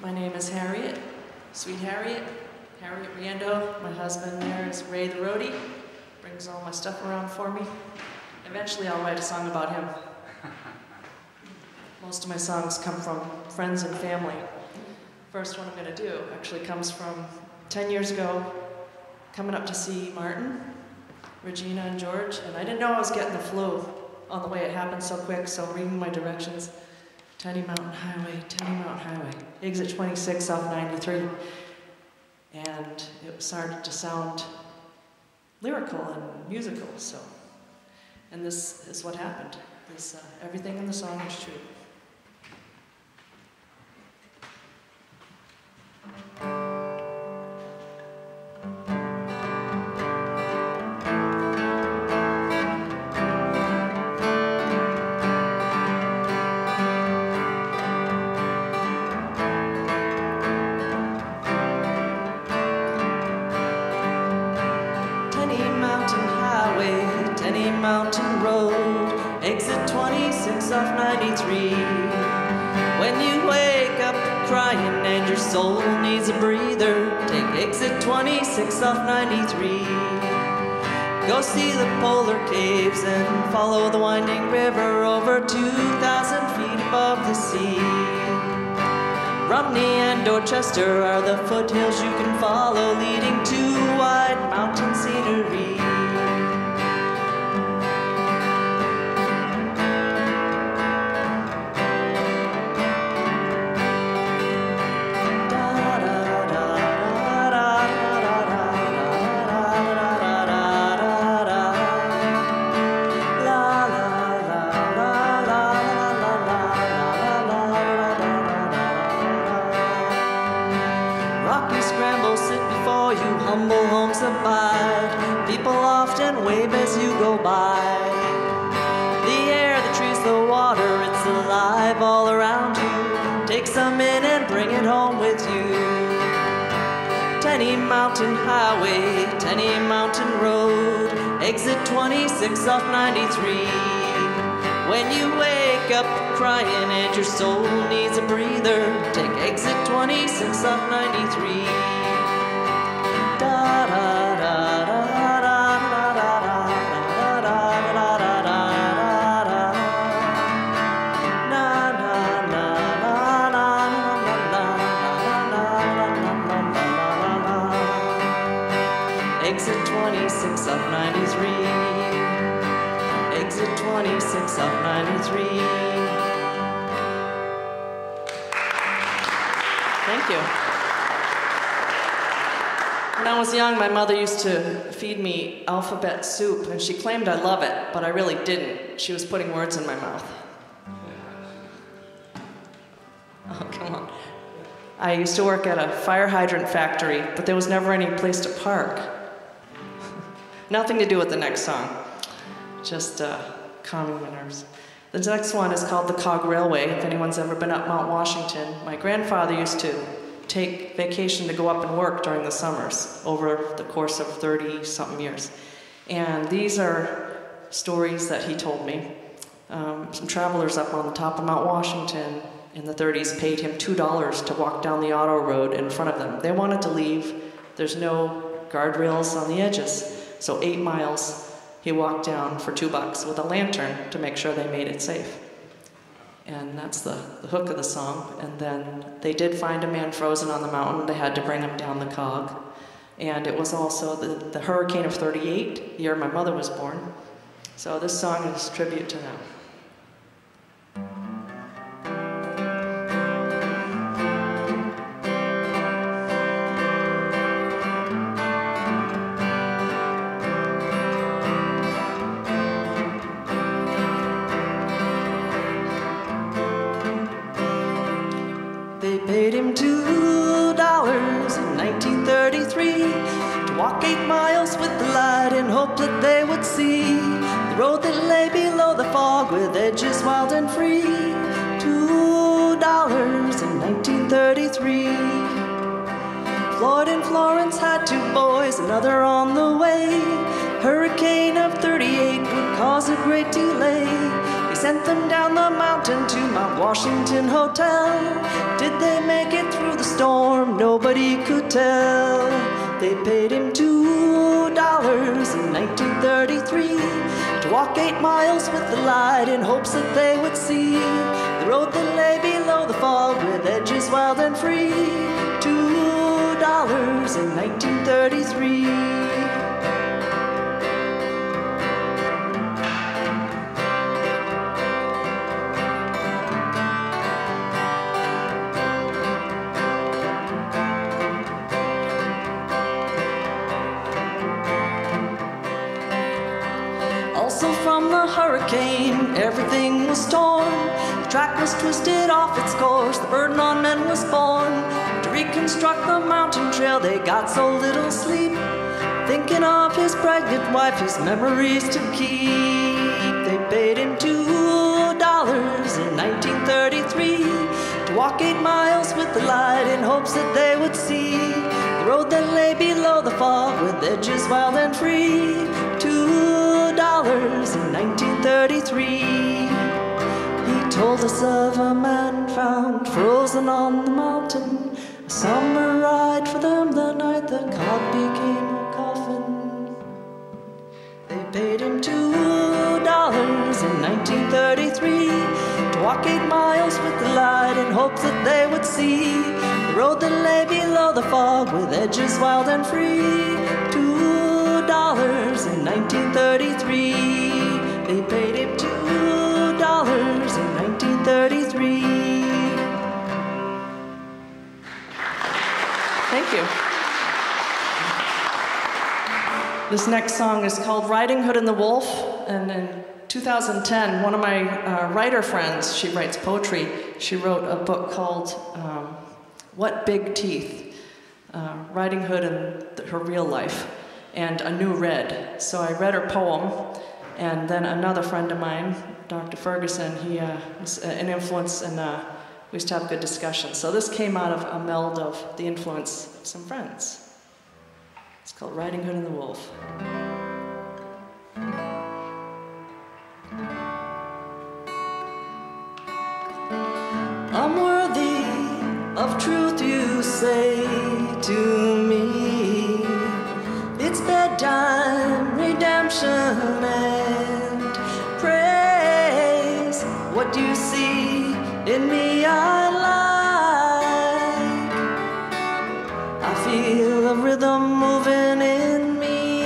My name is Harriet, Sweet Harriet, Harriet Riendeau. My husband there is Ray the roadie, brings all my stuff around for me. Eventually I'll write a song about him. Most of my songs come from friends and family. First one I'm going to do actually comes from 10 years ago, coming up to see Martin, Regina, and George, and I didn't know I was getting the flu on the way. It happened so quick, so reading my directions, Tenny Mountain Highway, exit 26 off 93. And it started to sound lyrical and musical, so. And this is what happened. Everything in the song is true. Mountain Road, exit 26 off 93. When you wake up crying and your soul needs a breather, take exit 26 off 93. Go see the polar caves and follow the winding river over 2,000 feet above the sea. Romney and Dorchester are the foothills you can follow, leading to wide mountain scenery. Humble homes abide, people often wave as you go by. The air, the trees, the water, it's alive all around you. Take some in and bring it home with you. Tenny Mountain Highway, Tenny Mountain Road, exit 26 off 93. When you wake up crying and your soul needs a breather, take exit 26 off 93. Exit 26 off 93. Exit 26 off 93. Thank you. When I was young, my mother used to feed me alphabet soup, and she claimed I love it, but I really didn't. She was putting words in my mouth. Oh, come on. I used to work at a fire hydrant factory, but there was never any place to park. Nothing to do with the next song, just calming my nerves. The next one is called the Cog Railway. If anyone's ever been up Mount Washington, my grandfather used to take vacation to go up and work during the summers over the course of 30-something years. And these are stories that he told me. Some travelers up on the top of Mount Washington in the 30s paid him $2 to walk down the auto road in front of them. They wanted to leave. There's no guardrails on the edges. So 8 miles he walked down for $2 with a lantern to make sure they made it safe. And that's the hook of the song. And then they did find a man frozen on the mountain. They had to bring him down the cog. And it was also the hurricane of 38, the year my mother was born. So this song is a tribute to them. They paid him $2 in 1933 to walk 8 miles with the light in hope that they would see the road that lay below the fog with edges wild and free. $2 in 1933. Floyd and Florence had 2 boys, another on the way. Hurricane of 38 would cause a great delay. They sent them down the mountain to Mount Washington Hotel. Did they make it through storm, nobody could tell. They paid him $2 in 1933 to walk 8 miles with the light in hopes that they would see the road that lay below the fog with edges wild and free. $2 in 1933. Also from the hurricane, everything was torn. The track was twisted off its course, the burden on men was born. To reconstruct the mountain trail, they got so little sleep, thinking of his pregnant wife, his memories to keep. They paid him $2 in 1933 to walk 8 miles with the light in hopes that they would see the road that lay below the fog with edges wild and free. $2 in 1933. He told us of a man found frozen on the mountain, a summer ride for them the night the cot became a coffin. They paid him $2 in 1933 to walk 8 miles with the light in hopes that they would see the road that lay below the fog with edges wild and free. $2 in 1933. They paid him $2 in 1933. Thank you. This next song is called Riding Hood and the Wolf, and in 2010, one of my writer friends, she writes poetry, she wrote a book called What Big Teeth? Riding Hood and her real life, and A New Red. So I read her poem, and then another friend of mine, Dr. Ferguson, he was an influence, and we used to have good discussions. So this came out of a meld of the influence of some friends. It's called Riding Hood and the Wolf. I'm worthy of truth, you say to me. It's bedtime, redemption, and praise. What you see in me I like. I feel a rhythm moving in me.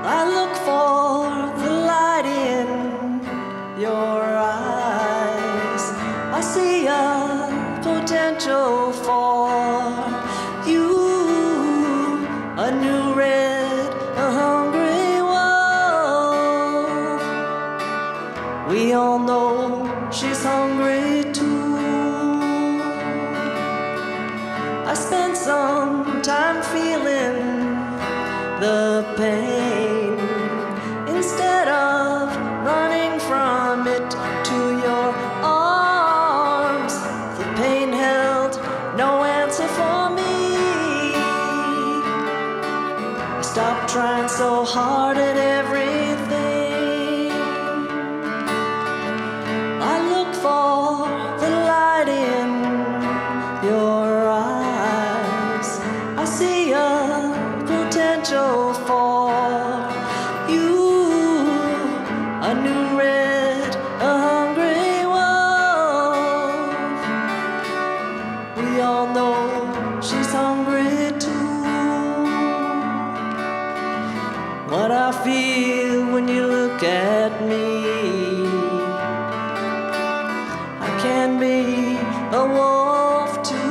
I look for the light in your eyes. I see a potential for you. A new red, a hungry wolf. We all know she's hungry too. I spent some time feeling the pain instead of running from it to your arms. The pain held no answer for me. Stop trying so hard at everything. I look for the light in your eyes. I see a potential for you. A new red, a hungry wolf. We all know she's hungry too. What I feel when you look at me, I can be a wolf too.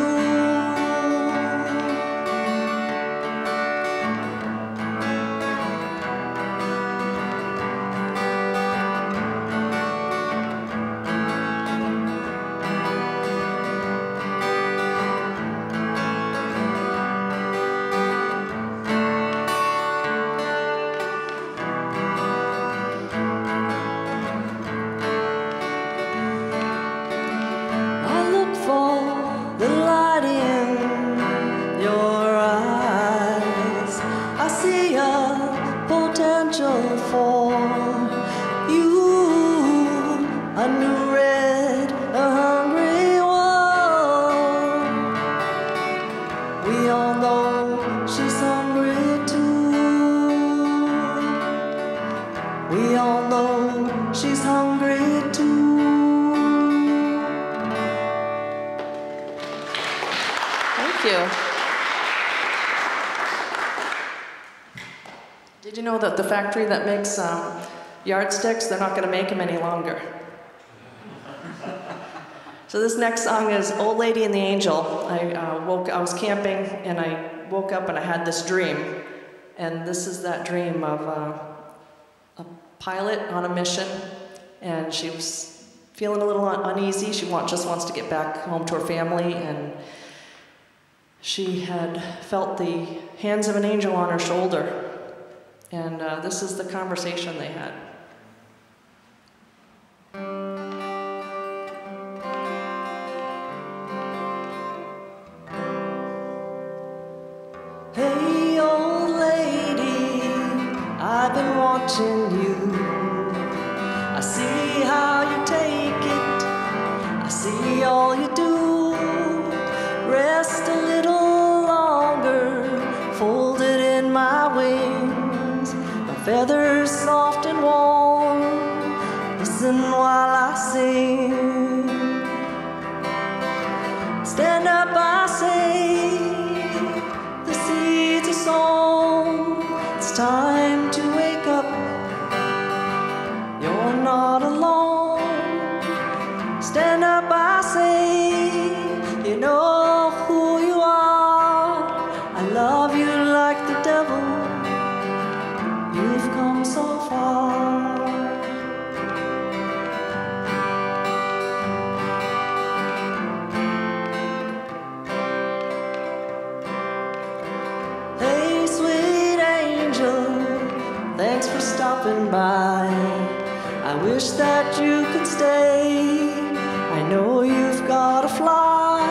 I look for Thank you. Did you know that the factory that makes yardsticks, they're not going to make them any longer? So this next song is Old Lady and the Angel. I was camping and I woke up and I had this dream. And this is that dream of a pilot on a mission, and she was feeling a little uneasy. She just wants to get back home to her family, and she had felt the hands of an angel on her shoulder. And this is the conversation they had. Hey, old lady, I've been watching you. I see how you take it. I see all you do. Rest a little longer, folded in my wings. My feathers soft and warm. Listen while I sing. Stand up, I say. Song. It's time to wake up. You're not alone. Stand up, I say. You know who you are. I love you like the devil. You've come so far. Thanks for stopping by. I wish that you could stay. I know you've got to fly.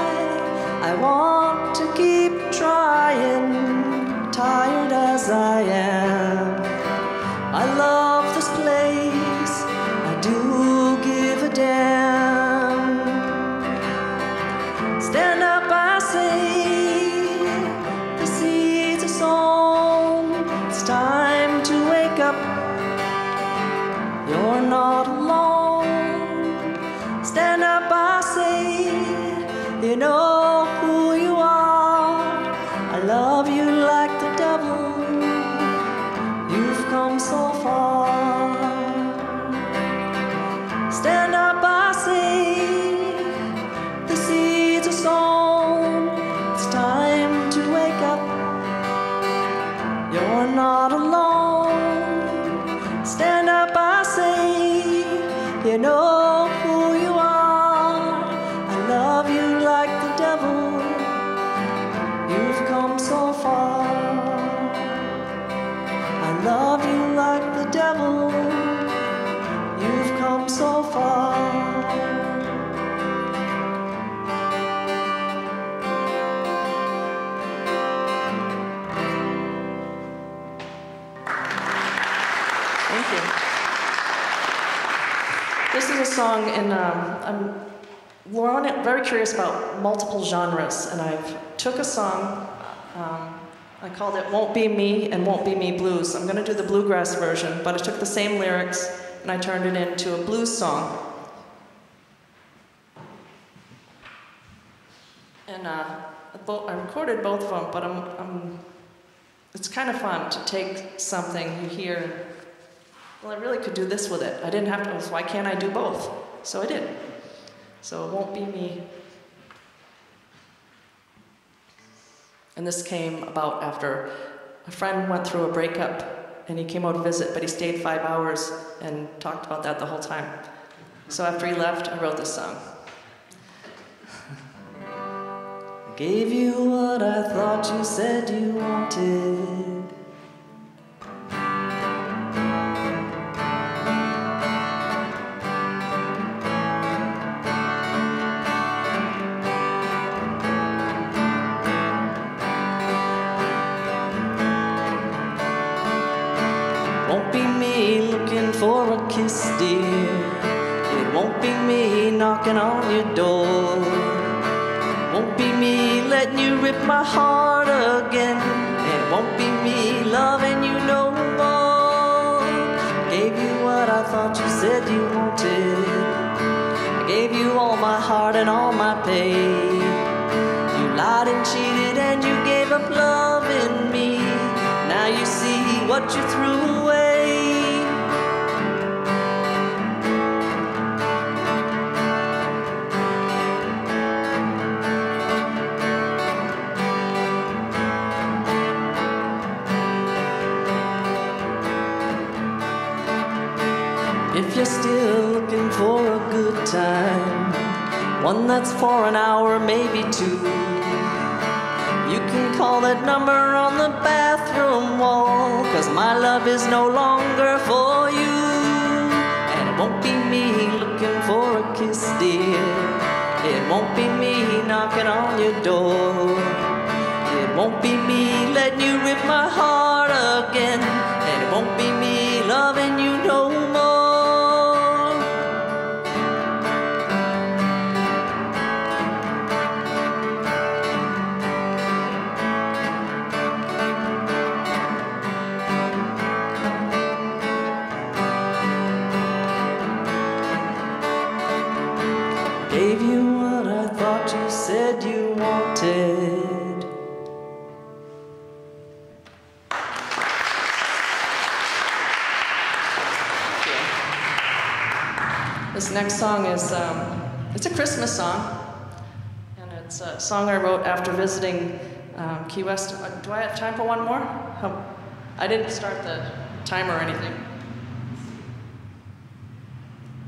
I want to keep trying, tired as I am. I love this place. I do give a damn. Stand up, I say. The seeds are sown. It's time to wake up. You're not alone. Stand up, I say. You know who you are. I love you like the devil. You've come so far. Stand up, I say. The seeds are sown. It's time to wake up. You're not alone. Stand up, I say. You know who you are. I love you like the devil. You've come so far. I love you like the devil. You've come so far. This is a song, and I'm very curious about multiple genres, and I took a song, I called it Won't Be Me and Won't Be Me Blues. I'm going to do the bluegrass version, but I took the same lyrics and I turned it into a blues song. And I recorded both of them, but it's kind of fun to take something you hear. Well, I really could do this with it. I didn't have to, so why can't I do both? So I did. So it won't be me. And this came about after a friend went through a breakup, and he came out to visit, but he stayed 5 hours and talked about that the whole time. So after he left, I wrote this song. I gave you what I thought you said you wanted. Won't be me looking for a kiss, dear. It won't be me knocking on your door. Won't be me letting you rip my heart again. It won't be me loving you no more. I gave you what I thought you said you wanted. I gave you all my heart and all my pain. You lied lied and cheated and you gave up loving me. Now you see what you threw away. If you're still looking for a good time, one that's for an hour, maybe two, you can call that number on the bathroom wall, 'cause my love is no longer for you. And it won't be me looking for a kiss, dear. It won't be me knocking on your door. It won't be me letting you rip my heart again. And it won't be me loving you no more. Gave you what I thought you said you wanted. This next song is, it's a Christmas song, and it's a song I wrote after visiting Key West. Do I have time for one more? I didn't start the timer or anything.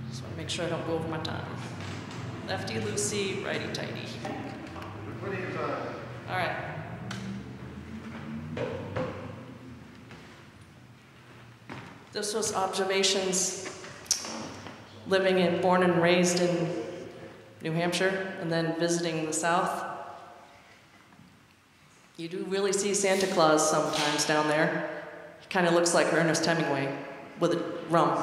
Just want to make sure I don't go over my time. Lefty loosey, righty tighty. All right. This was observations born and raised in New Hampshire, and then visiting the South. You do really see Santa Claus sometimes down there. He kind of looks like Ernest Hemingway with a rum.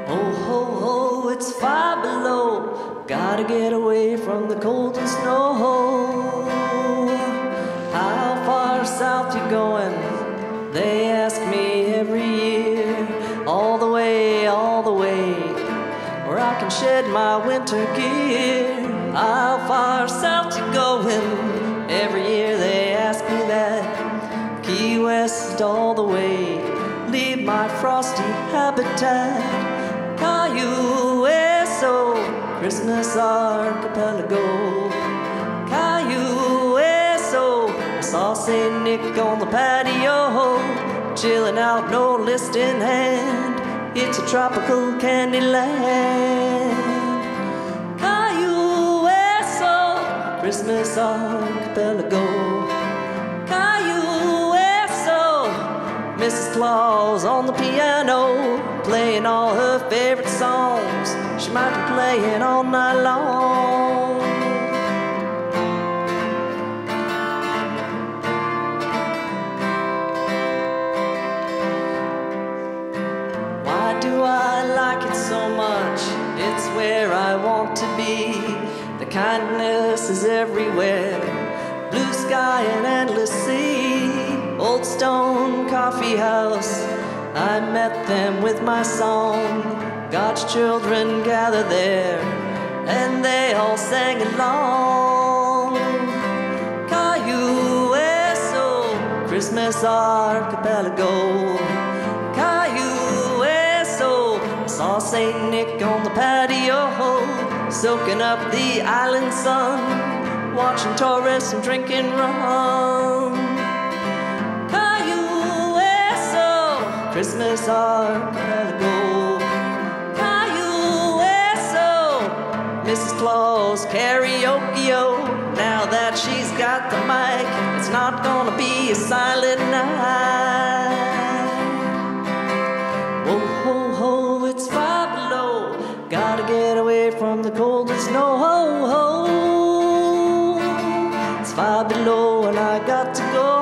Oh, ho, ho, it's 5 below. Gotta get away from the cold and snow. How far south you going? They ask me every year. All the way, where I can shed my winter gear. How far south you going? Every year they ask me that. Key West all the way. Leave my frosty habitat. Cayo-eso, Christmas archipelago. Cayo-eso, I saw St. Nick on the patio, chilling out, no list in hand. It's a tropical candy land. Cayo-eso, Christmas archipelago. Cayo-eso, Mrs. Claus on the piano, playing all her favorite songs. She might be playing all night long. Why do I like it so much? It's where I want to be. The kindness is everywhere. Blue sky and endless sea. Old stone coffee house, I met them with my song. God's children gathered there, and they all sang along. Cayo-eso, Christmas archipelago. Cayo-eso, saw St. Nick on the patio, soaking up the island sun, watching tourists and drinking rum. Christmas archipelago. Cayo-eso, Mrs. Claus karaoke-o. Now that she's got the mic, it's not gonna be a silent night. Whoa, ho, ho, it's 5 below. Gotta get away from the cold and snow. Ho, ho, it's 5 below and I got to go.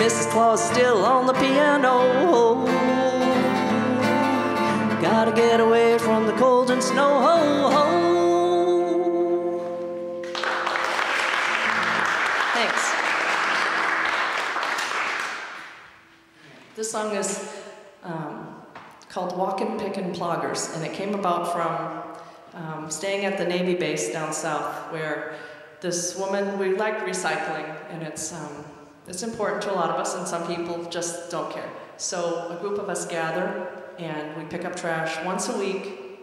Mrs. Claus still on the piano. Gotta get away from the cold and snow. Ho, ho. This song is called Walkin', Pickin' Ploggers, and it came about from staying at the Navy base down south, where this woman, we like recycling, and it's important to a lot of us, and some people just don't care. So a group of us gather, and we pick up trash once a week,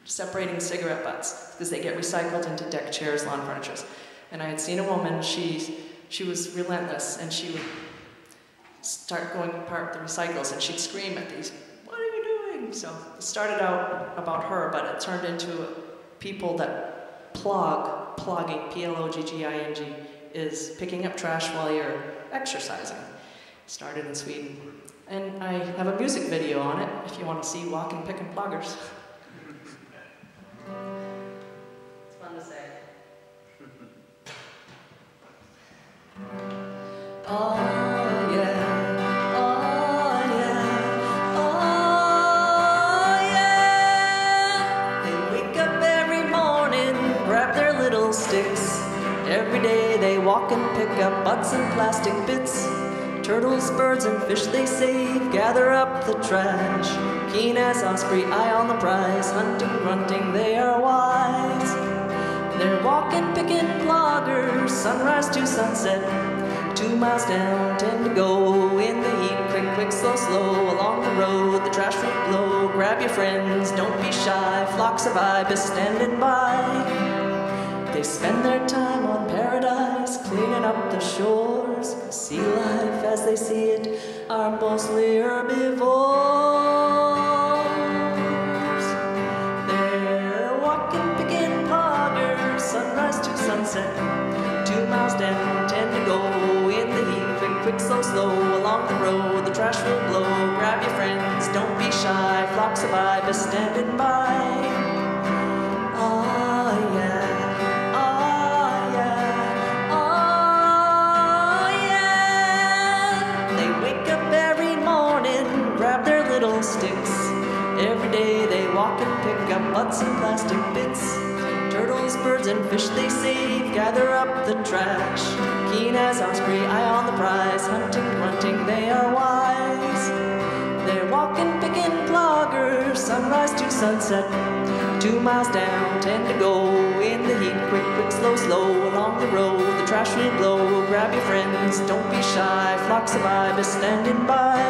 separating cigarette butts, because they get recycled into deck chairs, lawn furniture. And I had seen a woman, she was relentless, and she would start going apart the recycles, and she'd scream at these, "What are you doing?" So it started out about her, but it turned into people that plogging, P-L-O-G-G-I-N-G, is picking up trash while you're exercising. Started in Sweden. And I have a music video on it, if you want to see Walkin', Pickin' Ploggers. It's fun to say. Oh yeah, oh yeah, oh yeah. They wake up every morning, grab their little sticks. Every day they walk and pick up butts and plastic bits. Turtles, birds, and fish they save, gather up the trash. Keen as osprey, eye on the prize, hunting, grunting, they are wise. They're walking, picking ploggers, sunrise to sunset. 2 miles down, 10 to go, in the heat, quick, quick, slow, slow, along the road, the trash will blow. Grab your friends, don't be shy, flocks of ibis standing by. They spend their time on paradise, cleaning up the shores. Sea life as they see it are mostly herbivores. They're walking, picking ploggers, sunrise to sunset. 2 miles down, 10 to go, in the heat, quick, quick, slow, slow, along the road, the trash will blow. Grab your friends, don't be shy, flocks of ibis standing by. Oh yeah. Little sticks. Every day they walk and pick up butts and plastic bits. Turtles, birds, and fish they save, gather up the trash. Keen as osprey, eye on the prize, hunting, grunting, they are wise. They're walking, picking ploggers, sunrise to sunset. 2 miles down, 10 to go, in the heat, quick, quick, slow, slow, along the road, the trash will blow. Grab your friends, don't be shy, flocks of ibis standing by.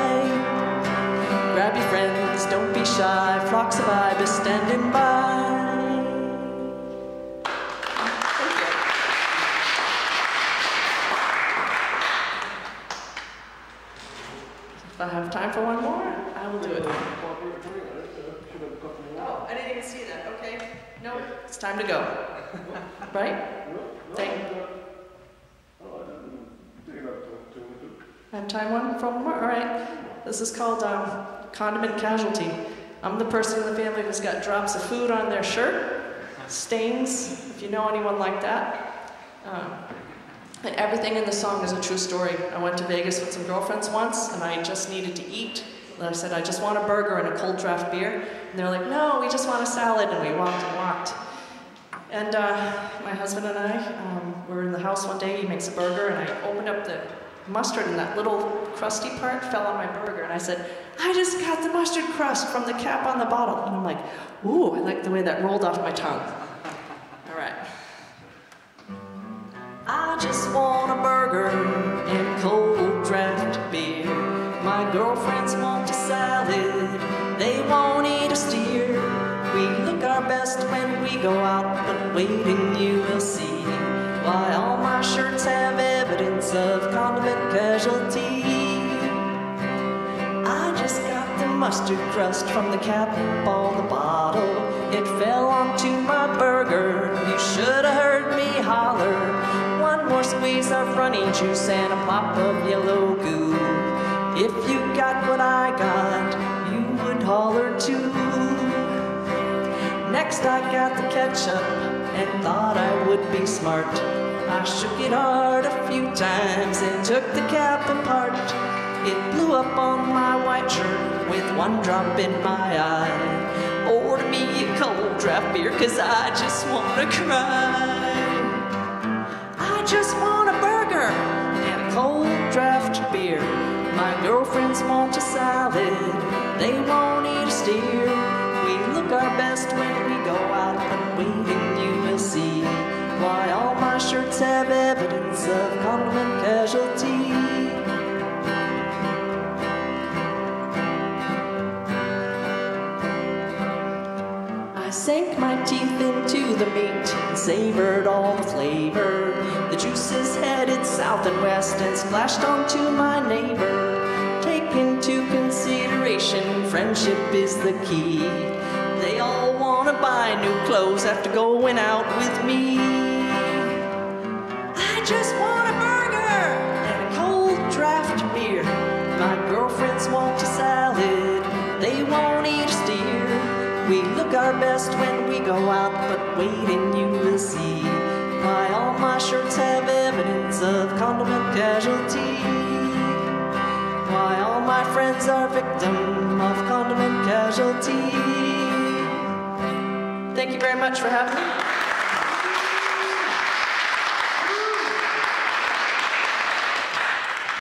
Grab your friends, don't be shy, flocks of ibis standing by. Thank you. If I have time for one more, I will do it. Oh, I didn't even see that. Okay. No, it's time to go. Right? Thank you. I have time for one more? All right. This is called Condiment Casualty. I'm the person in the family who's got drops of food on their shirt, stains, if you know anyone like that. And everything in the song is a true story. I went to Vegas with some girlfriends once, and I just needed to eat. And I said, I just want a burger and a cold draft beer. And they're like, no, we just want a salad. And we walked and walked. And my husband and I were in the house one day. He makes a burger, and I opened up the mustard, and that little crusty part fell on my burger. And I said, I just got the mustard crust from the cap on the bottle. And I'm like, ooh, I like the way that rolled off my tongue. All right. I just want a burger and cold draft beer. My girlfriends want a salad, they won't eat a steer. We look our best when we go out, but waiting you will see why all my shirts have evidence of condiment casualty. I just got the mustard crust from the cap on the bottle. It fell onto my burger, you should have heard me holler. One more squeeze of runny juice and a pop of yellow goo. If you got what I got, you would holler too. Next I got the ketchup and thought I would be smart. I shook it hard a few times and took the cap apart. It blew up on my white shirt with one drop in my eye. Order me a cold draft beer, 'cause I just wanna cry. I just want a burger and a cold draft beer. My girlfriends want a salad, they won't eat a steer. We look our best when we go out, but waiting you will see why all my shirts have evidence of condiment casualty. I sank my teeth into the meat and savored all the flavor. The juices headed south and west and splashed onto my neighbor. Take into consideration, friendship is the key. They all want to buy new clothes after going out with me. I just want a burger and a cold draft beer. My girlfriends want a salad, they won't eat a steer. We look our best when we go out, but waiting you will see why all my shirts have evidence of condiment casualty. Why all my friends are victim of condiment casualty. Thank you very much for having me.